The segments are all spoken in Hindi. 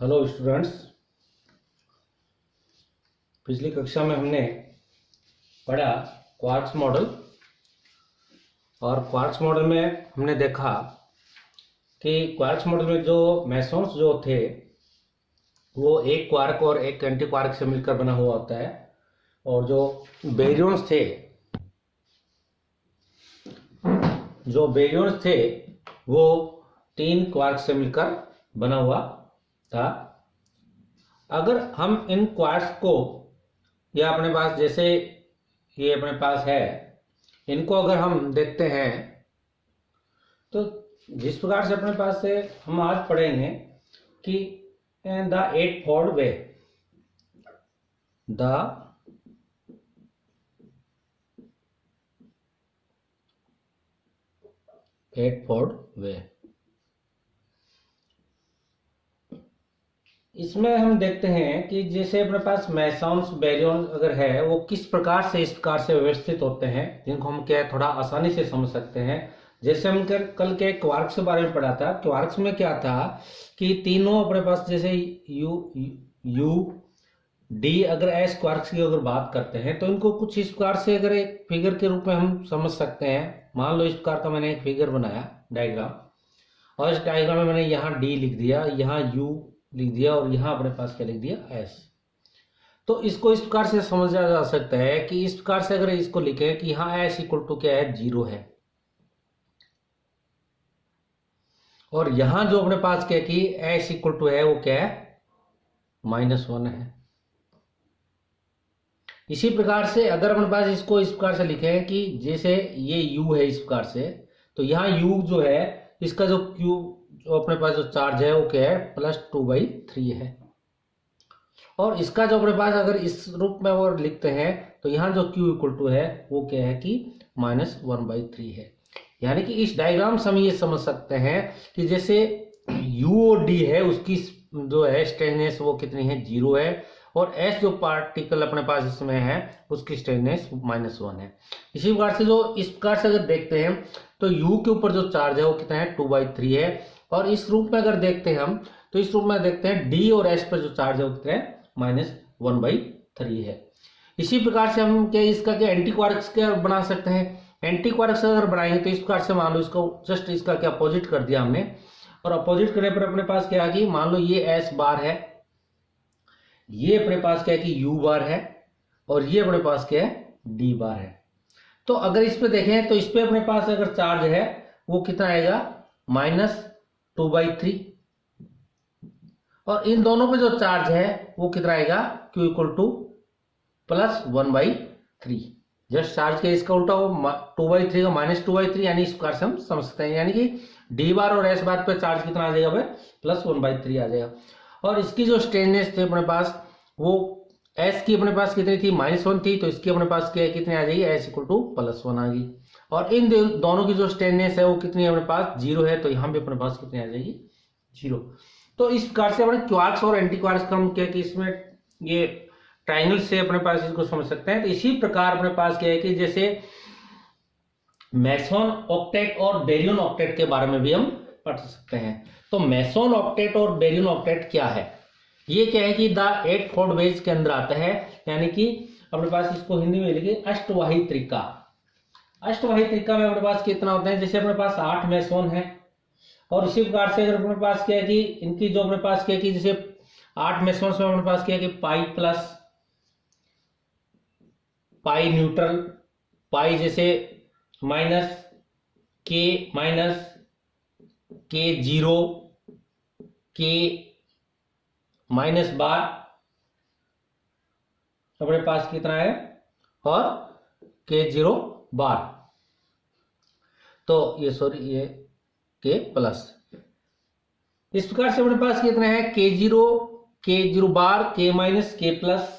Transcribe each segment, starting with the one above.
हेलो स्टूडेंट्स, पिछली कक्षा में हमने पढ़ा क्वार्क्स मॉडल। और क्वार्क्स मॉडल में हमने देखा कि क्वार्क्स मॉडल में जो मेसॉन्स जो थे वो एक क्वार्क और एक एंटी क्वार्क से मिलकर बना हुआ होता है, और जो बेरियंस थे वो 3 क्वार्क से मिलकर बना हुआ था। अगर हम इन क्वार्क्स को, या अपने पास जैसे ये अपने पास है, इनको अगर हम देखते हैं तो जिस प्रकार से अपने पास से हम आज पढ़ेंगे कि द एट फोल्ड वे, इसमें हम देखते हैं कि जैसे अपने पास मेसॉन्स बेरियंस अगर है वो किस प्रकार से इस प्रकार से व्यवस्थित होते हैं, जिनको हम क्या थोड़ा आसानी से समझ सकते हैं। जैसे हम कल के क्वार्क्स के बारे में पढ़ा था। क्वार्क्स में क्या था कि तीनों अपने पास जैसे यू डी, अगर एस क्वार्क्स की अगर बात करते हैं तो इनको कुछ इस प्रकार से अगर एक फिगर के रूप में हम समझ सकते हैं। मान लो इस प्रकार का मैंने एक फिगर बनाया डायग्राम, और इस डायग्राम में मैंने यहाँ डी लिख दिया, यहाँ यू लिख दिया और यहाँ अपने पास क्या लिख दिया, एस। तो इसको इस प्रकार से समझा जा सकता है कि इस प्रकार से अगर इसको लिखे कि यहाँ एस इक्वल टू क्या है, 0 है, और यहां जो अपने पास क्या कि एस इक्वल टू है वो क्या है, -1 है। इसी प्रकार से अगर अपने पास इसको इस प्रकार से लिखे कि जैसे ये u है इस प्रकार से, तो यहाँ u जो है इसका जो q जो अपने पास जो चार्ज है वो क्या है, +2/3 है। और इसका जो अपने पास अगर इस रूप में वो लिखते हैं तो यहाँ जो q इक्वल टू है वो क्या है कि -1/3 है। यानी कि इस डायग्राम से हम ये समझ सकते हैं कि जैसे u और d है उसकी जो है स्ट्रेननेस वो कितनी है, 0 है, और s जो पार्टिकल अपने पास इसमें है उसकी स्ट्रेननेस -1 है। इसी प्रकार से जो इस प्रकार से अगर देखते हैं तो u के ऊपर जो चार्ज है वो कितना है, 2/3 है। और इस रूप में अगर देखते हैं हम तो इस रूप में देखते हैं d और s पर जो चार्ज है वो कितना है, -1/3 है। इसी प्रकार से हम क्या इसका क्या एंटी क्वार्क्स क्या बना सकते हैं। एंटी क्वार्क्स अगर बनाएंगे तो इस प्रकार से मान लो इसको जस्ट इसका क्या अपोजिट कर दिया हमने, और अपोजिट करने पर अपने पास क्या आ गई, मान लो ये एस बार है, ये अपने पास क्या है कि यू बार है, और ये अपने पास क्या है, डी बार है। तो अगर इस पे देखें तो इस पे अपने पास अगर चार्ज है वो कितना आएगा, -2/3, और इन दोनों पे जो चार्ज है वो कितना आएगा, Q equal to +1/3। Just charge के इसका उल्टा हो, 2/3 का -2/3, यानी इस प्रकार से हम समझ सकते हैं। यानी कि डी बार और एस बार पे चार्ज कितना आ जाएगा भाई, +1/3 आ जाएगा। और इसकी जो स्ट्रेननेस थे अपने पास वो एस की अपने पास कितनी थी, -1 थी, तो इसकी अपने पास क्या कितनी आ जाएगी, एस इक्वल टू +1 आ गई। और इन दोनों की जो स्ट्रेननेस है वो कितनी है अपने पास, 0 है, तो यहाँ भी अपने पास कितनी आ जाएगी, 0। तो इस प्रकार से अपने क्वार्क्स और एंटी क्वार्क्स का हम क्या कि इसमें ये ट्राइंगल से अपने पास इसको समझ सकते हैं। तो इसी प्रकार अपने पास क्या है कि जैसे मेसॉन ऑक्टेट और बेरियन ऑक्टेट के बारे में भी हम पढ़ सकते हैं। तो मेसॉन ऑक्टेट और बेरियन ऑक्टेट क्या है, ये क्या है कि द 8 फोल्ड वेज के अंदर आता है। यानी कि अपने पास इसको हिंदी में लिखे अष्टवाही त्रिका। अष्टवाही त्रिका में अपने पास कितना होता है, जैसे अपने पास 8 मेसॉन है, और इसी प्रकार से अगर अपने पास क्या है कि इनकी जो अपने पास क्या है कि जैसे 8 मेसॉन्स में अपने पास क्या है कि पाई प्लस, पाई न्यूट्रल, पाई जैसे माइनस, के 0, के -बार अपने पास कितना है, और के 0 बार, तो ये सॉरी ये के प्लस। इस प्रकार से अपने पास कितना है, के 0 बार, के माइनस, के प्लस।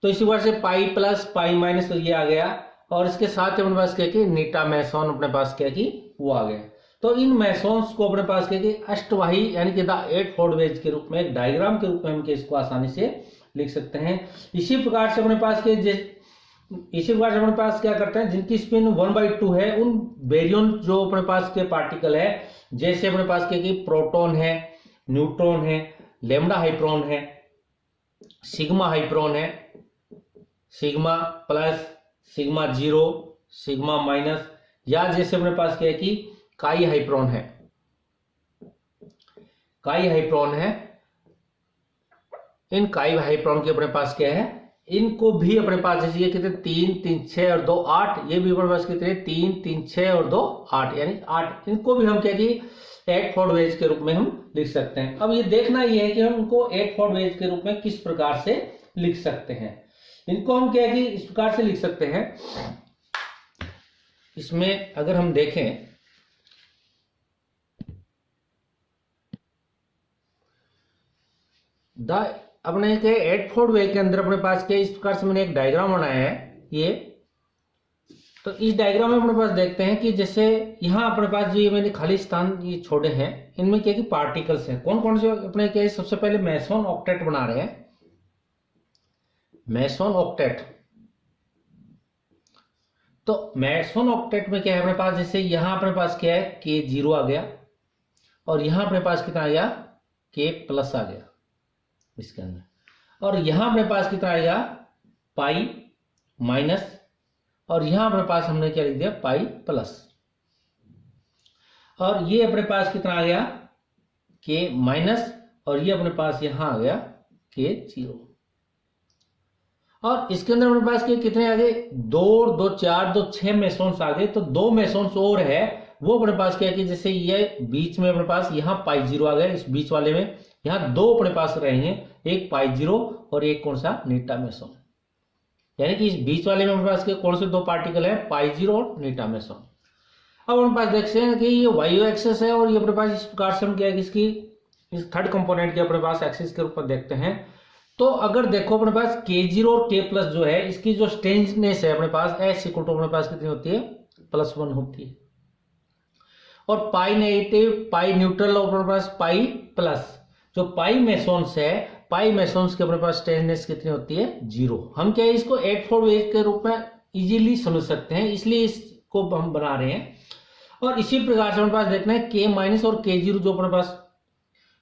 तो इसी प्रकार से पाई प्लस, पाई माइनस, तो ये आ गया, और इसके साथ अपने पास क्या कि नीटा मेसॉन अपने पास क्या कि वो आ गया। तो इन मेसॉन्स को अपने पास क्या कि अष्टवाही यानी कि द 8 फोल्ड वेज के रूप में एक डायग्राम के रूप में हम इसको आसानी से लिख सकते हैं। इसी प्रकार से अपने पास के इसी प्रकार से अपने पास क्या करते हैं, जिनकी स्पिन 1/2 है, उन बेरियन जो अपने पास के पार्टिकल है, जैसे अपने पास क्या कि प्रोटॉन है, न्यूट्रॉन है, लेमडा हाइड्रोन है, सिग्मा हाइड्रोन है, sigma plus, sigma zero, sigma minus, या जैसे अपने पास क्या है कि काई हाइड्रोन है, काई हाइड्रोन है। इन काई हाइड्रोन के अपने पास क्या है, इनको भी अपने पास जैसे ये कितने 3 3 6 और 2 8, ये भी अपने पास कितने 3 3 6 और 2 8, यानी 8। इनको भी हम क्या कि 8 फोल्ड वेज के रूप में हम लिख सकते हैं। अब ये देखना ये है कि हम इनको 8 फोल्ड वेज के रूप में किस प्रकार से लिख सकते हैं। इनको हम क्या कि इस प्रकार से लिख सकते हैं। इसमें अगर हम देखें अपने के 8 फोल्ड वे के अंदर अपने पास क्या इस प्रकार से मैंने एक डायग्राम बनाया है ये। तो इस डायग्राम में अपने पास देखते हैं कि जैसे यहाँ अपने पास जो ये मैंने खाली स्थान ये छोड़े हैं, इनमें क्या कि पार्टिकल्स हैं। कौन कौन से अपने क्या, सबसे पहले मेसोन ऑक्टेट बना रहे हैं, मेसोन ऑक्टेट। तो मेसोन ऑक्टेट में क्या है अपने पास, जैसे यहाँ अपने पास क्या है K0 आ गया, और यहाँ अपने पास कितना आ गया K प्लस आ गया इसके अंदर, और यहां अपने पास कितना आएगा पाई माइनस, और यहां अपने पास हमने क्या लिख दिया पाई प्लस, और ये अपने पास कितना आ गया के माइनस, और ये अपने पास यहां आ गया के 0। और इसके अंदर अपने पास के कितने आ गए 2 2 4 2 6 मेसोन्स आ गए। तो 2 मेसोन्स और है, वो अपने पास क्या है कि जैसे ये बीच में अपने पास यहाँ पाई 0 आ गया, इस बीच वाले में यहाँ 2 अपने पास रहेंगे, एक पाई 0 और एक कौन सा नीटा मेसोन, यानी कि इस बीच वाले में अपने पास के कौन से 2 पार्टिकल है पाई 0 और नीटा मेसोन। अब अपने पास देखते हैं कि ये वायु एक्सिस है, और ये अपने पास इस प्रकार से हम क्या है कि इसकी इस थर्ड कंपोनेंट के अपने पास एक्सिस के ऊपर देखते हैं। तो अगर देखो अपने पास K0 और K प्लस जो है, इसकी जो स्ट्रेंजनेस है अपने पास S इक्वल टू अपने पास कितनी होती है +1 होती है, और पाई नेगेटिव पाई न्यूट्रल और अपने पास पाई प्लस, जो पाई मेसोन्स है पाई मेसोन्स के अपने पास स्ट्रेंजनेस कितनी होती है 0। हम क्या है इसको 8 फोल्ड वेज के रूप में इजीली समझ सकते हैं, इसलिए इसको हम बना रहे हैं। और इसी प्रकार से अपने पास देखना है K माइनस और K0 जो अपने पास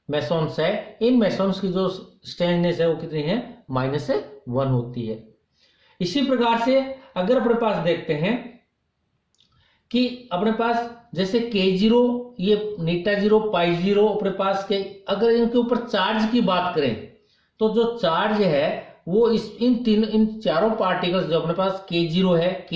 मेसोन्स है, इन मेसोन्स की जो स्ट्रेंजनेस है वो कितनी है -1 होती है। इसी प्रकार से अगर अपने पास देखते हैं कि अपने पास जैसे K0 ये नीटा 0 पाई 0 अपने पास के, अगर इनके ऊपर चार्ज की बात करें तो जो चार्ज है वो इन चारों पार्टिकल्स जो अपने पास K0 है, K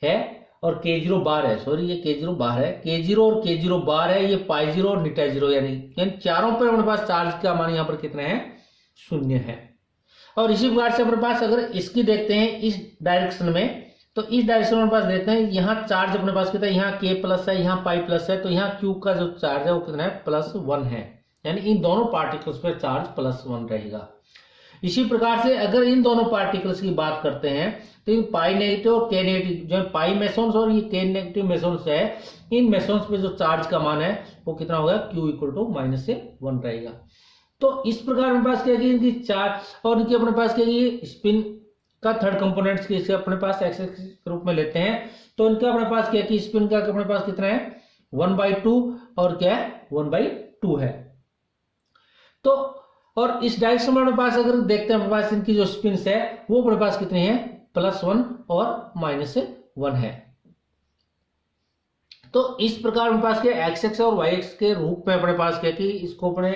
है और K0 बार है, सॉरी ये K0 बार है, K0 और K0 बार है, ये पाई 0 और नीटा 0, यानी इन चारों पर अपने पास चार्ज का मान यहाँ पर कितना है 0 है। और इसी प्रकार से अपने पास अगर इसकी देखते हैं इस डायरेक्शन में, तो इस डायरेक्शन में पास देखते हैं यहाँ चार्ज अपने पास कितना है, यहाँ K प्लस है, यहाँ पाई प्लस है, तो यहाँ Q का जो चार्ज है वो कितना है +1 है, यानी इन दोनों पार्टिकल्स पे चार्ज +1 रहेगा। इसी प्रकार से अगर इन दोनों पार्टिकल्स की बात करते हैं तो इन पाई नेगेटिव और K नेगेटिव जो पाई मेसोन्स और ये K नेगेटिव मेसोन्स है, इन मेसोन्स पे जो चार्ज का मान है वो कितना होगा Q इक्वल टू -1 रहेगा। तो इस प्रकार अपने पास क्या है इनकी चार्ज और इनके अपने पास क्या है स्पिन का थर्ड कंपोनेंट्स के इसे अपने पास एक्स एक्सिस के रूप में लेते हैं, तो इनका अपने पास क्या है कि स्पिन का अपने पास कितना है 1/2 और क्या है 1/2 है। तो और इस डायरेक्शन में अपने पास अगर देखते हैं अपने पास इनकी जो स्पिन है वो अपने पास कितनी है +1 और -1 है। तो इस प्रकार अपने पास क्या एक्स एक्स और वाई एक्स के रूप में अपने पास क्या कि इसको अपने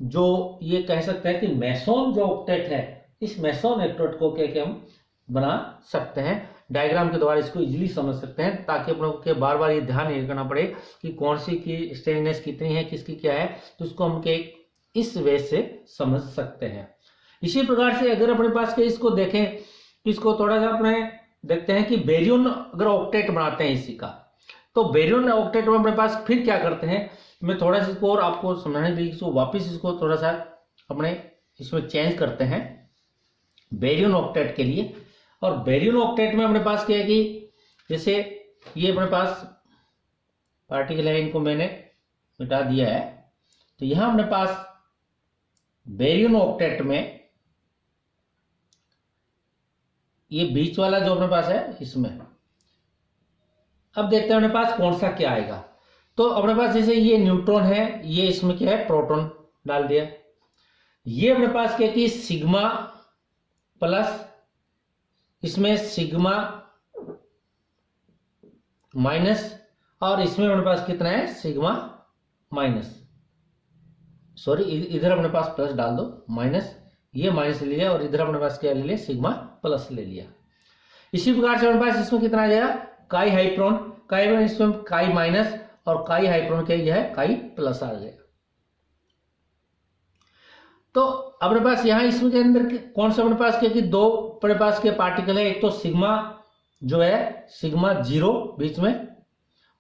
जो ये कह सकते हैं कि मेसोन जो ऑक्टेट है, इस मेसोन ऑक्टेट को क्या हम बना सकते हैं, डायग्राम के द्वारा इसको इजीली समझ सकते हैं, ताकि अपने के बार बार ये ध्यान नहीं करना पड़े कि कौन सी की स्ट्रेंजनेस कितनी है किसकी क्या है, तो इसको हम के इस वे से समझ सकते हैं। इसी प्रकार से अगर अपने पास के इसको देखें, इसको थोड़ा सा अपने देखते हैं कि बेरियन अगर ऑक्टेट बनाते हैं इसी का, तो बेरियन ऑक्टेट में अपने पास फिर क्या करते हैं, मैं थोड़ा सा इसको और आपको समझाने के लिए इसको वापस इसको थोड़ा सा अपने इसमें चेंज करते हैं बेरियन ऑक्टेट के लिए। और बेरियन ऑक्टेट में अपने पास क्या है कि जैसे ये अपने पास पार्टिकल है, इनको मैंने मिटा दिया है, तो यहां अपने पास बेरियन ऑक्टेट में ये बीच वाला जो अपने पास है इसमें, अब देखते हैं अपने पास कौन सा क्या आएगा। तो अपने पास जैसे ये न्यूट्रॉन है, ये इसमें क्या है प्रोटॉन डाल दिया, ये अपने पास क्या कि सिग्मा प्लस, इसमें सिग्मा माइनस, और इसमें अपने पास कितना है सिग्मा माइनस, सॉरी इधर अपने पास प्लस डाल दो, माइनस, ये माइनस ले लिया और इधर अपने पास क्या ले लिया सिग्मा प्लस ले लिया। इसी प्रकार से अपने पास इसमें कितना आ जाएगा काई हाइप्रोन, काई इसमें काई माइनस और काई हाइप्रोन क्या यह है काई प्लस आ गया। तो अपने पास यहाँ इसमें के अंदर कौन सा अपने पास क्या कि दो अपने पास के पार्टिकल है, एक तो सिग्मा जो है सिग्मा 0 बीच में,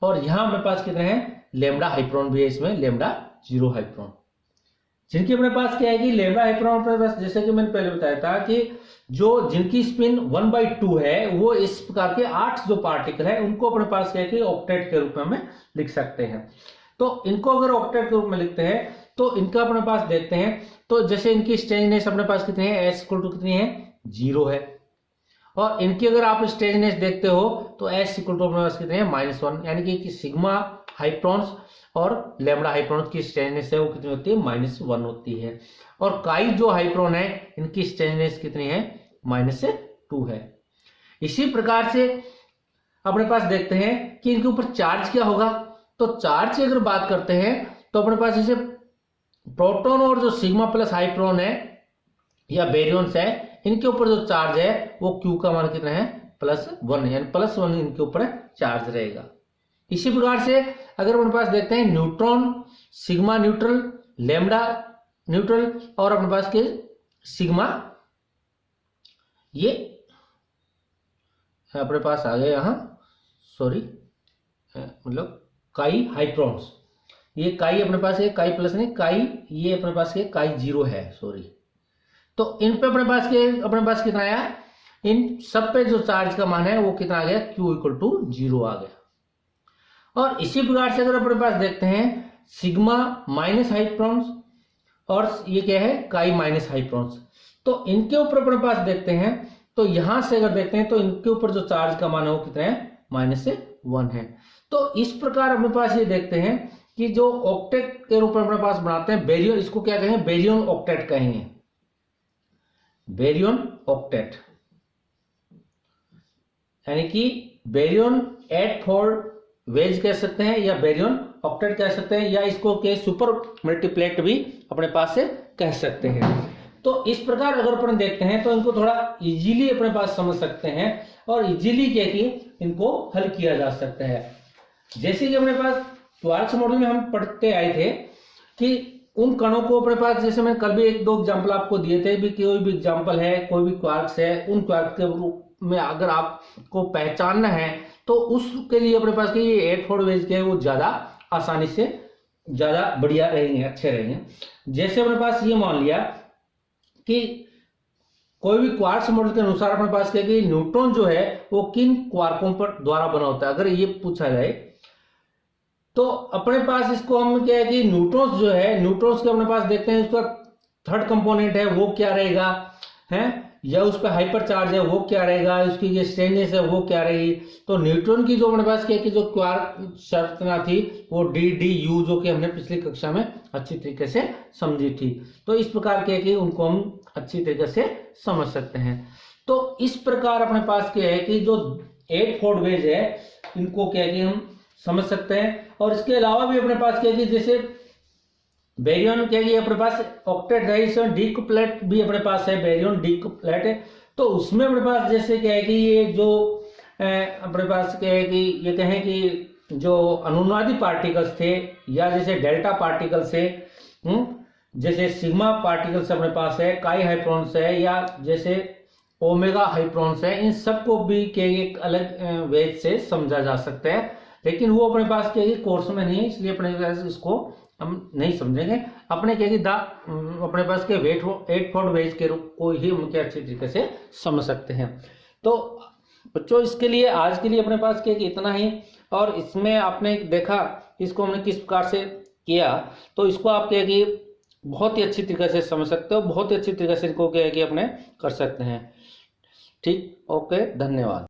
और यहाँ अपने पास कितने हैं लेमडा हाइप्रोन भी है इसमें, लेमडा 0 हाइप्रोन, जिनकी अपने पास क्या है कि लेमडा हाइप्रोन अपने पास जैसे कि मैंने पहले बताया था कि जो जिनकी स्पिन 1/2 है वो इस प्रकार के 8 जो पार्टिकल है उनको अपने पास क्या है कि ऑक्टेट के रूप में हमें लिख सकते हैं। तो इनको अगर ऑक्टेट के रूप में लिखते हैं तो इनका अपने पास देखते हैं, तो जैसे इनकी स्ट्रेंजनेस अपने पास कितनी है s इक्वल टू कितनी है 0 है, और इनकी अगर आप स्ट्रेंजनेस देखते हो तो s इक्वल टू अपने पास कितने हैं -1, यानी कि सिग्मा हाइप्रोन्स और लेमडा हाइप्रोन की स्ट्रेंजनेस है वो कितनी होती है -1 होती है, और काई जो हाइप्रोन है इनकी स्ट्रेंजनेस कितनी है -2 है। इसी प्रकार से अपने पास देखते हैं कि इनके ऊपर चार्ज क्या होगा, तो चार्ज की अगर बात करते हैं तो अपने पास जैसे प्रोटॉन और जो सिग्मा प्लस हाइप्रोन है या बेरियंस है इनके ऊपर जो चार्ज है वो Q का मान कितना है +1, यानी +1 इनके ऊपर चार्ज रहेगा। इसी प्रकार से अगर अपने पास देखते हैं neutron, sigma neutral, lambda neutral और अपने पास के सिग्मा, ये अपने पास आ गए यहाँ सॉरी मतलब काई हाइप्रोन्स, ये काई अपने पास है काई प्लस नहीं काई, ये अपने पास के काई 0 है सॉरी। तो इन पे अपने पास कितना आया, इन सब पे जो चार्ज का मान है वो कितना आ गया Q इक्वल टू 0 आ गया। और इसी प्रकार से अगर अपने पास देखते हैं सिग्मा माइनस हाइप्रोन्स और ये क्या है काई माइनस हाइप्रोन्स, तो इनके ऊपर अपने पास देखते हैं तो यहां से अगर देखते हैं तो इनके ऊपर जो चार्ज का मान है वो कितना है -1 है। तो इस प्रकार अपने पास ये देखते हैं कि जो ऑक्टेट के रूप में अपने पास बनाते हैं बेरियन, इसको क्या कहेंगे बेरियन ऑक्टेट कहेंगे, बेरियन ऑक्टेट, यानी कि बेरियन 8-4 वेज कह सकते हैं या बेरियन ऑक्टेट कह सकते हैं, या इसको के सुपर मल्टीप्लेट भी अपने पास से कह सकते हैं। तो इस प्रकार अगर अपन देखते हैं तो इनको थोड़ा इजीली अपने पास समझ सकते हैं और इजीली क्या कि इनको हल किया जा सकता है। जैसे कि अपने पास क्वार्क्स मॉडल में हम पढ़ते आए थे कि उन कणों को अपने पास, जैसे मैंने कल भी 1-2 एग्जाम्पल आपको दिए थे, भी कोई भी एग्जाम्पल है कोई भी क्वार्क्स है, उन क्वार्क्स के रूप में अगर आपको पहचानना है तो उसके लिए अपने पास के ये 8-4 वेज के वो ज्यादा आसानी से ज्यादा बढ़िया रहेंगे, अच्छे रहेंगे। जैसे अपने पास ये मान लिया कि कोई भी क्वार्क्स मॉडल के अनुसार अपने पास क्या कि न्यूट्रॉन जो है वो किन क्वार्कों पर द्वारा बना होता है, अगर ये पूछा जाए तो अपने पास इसको हम क्या है कि न्यूट्रॉन्स जो है, न्यूट्रॉन्स के अपने पास देखते हैं उसका थर्ड कंपोनेंट है वो क्या रहेगा है, या उस पर हाइपर चार्ज है वो क्या रहेगा, उसकी ये स्ट्रेंजनेस है वो क्या रहेगी। तो न्यूट्रॉन की जो अपने पास क्या कि जो क्वार्क संरचना थी वो DDU जो कि हमने पिछली कक्षा में अच्छी तरीके से समझी थी। तो इस प्रकार के कि उनको हम अच्छी तरीके से समझ सकते हैं। तो इस प्रकार अपने पास क्या है कि जो 8-4 वेज है इनको क्या है कि हम समझ सकते हैं। और इसके अलावा भी अपने पास क्या है कि जैसे बेरियन क्या है अपने पास ऑक्टेट है, इसमें डिकप्लेट भी अपने पास है, बेरियन डिकप्लेट है। तो उसमें अपने पास जैसे क्या है कि ये जो अपने पास क्या है कि ये कहें कि जो अनुनादी पार्टिकल्स थे या जैसे डेल्टा पार्टिकल्स है, जैसे सिग्मा पार्टिकल्स अपने पास है, काई हाइप्रोन्स है या जैसे ओमेगा हाइप्रोन्स है, इन सबको भी क्या एक अलग वेज से समझा जा सकता है। लेकिन वो अपने पास क्या कोर्स में नहीं है, इसलिए अपने इसको हम नहीं समझेंगे। अपने क्या अपने पास के 8-4 वेज के रूप को ही हम क्या अच्छी तरीके से समझ सकते हैं। तो बच्चों इसके लिए आज के लिए अपने पास क्या इतना ही, और इसमें आपने देखा इसको हमने किस प्रकार से किया, तो इसको आप क्या कि बहुत ही अच्छी तरीके से समझ सकते हो, बहुत ही अच्छी तरीके से इनको क्या है कि अपने कर सकते हैं। ठीक, ओके, धन्यवाद।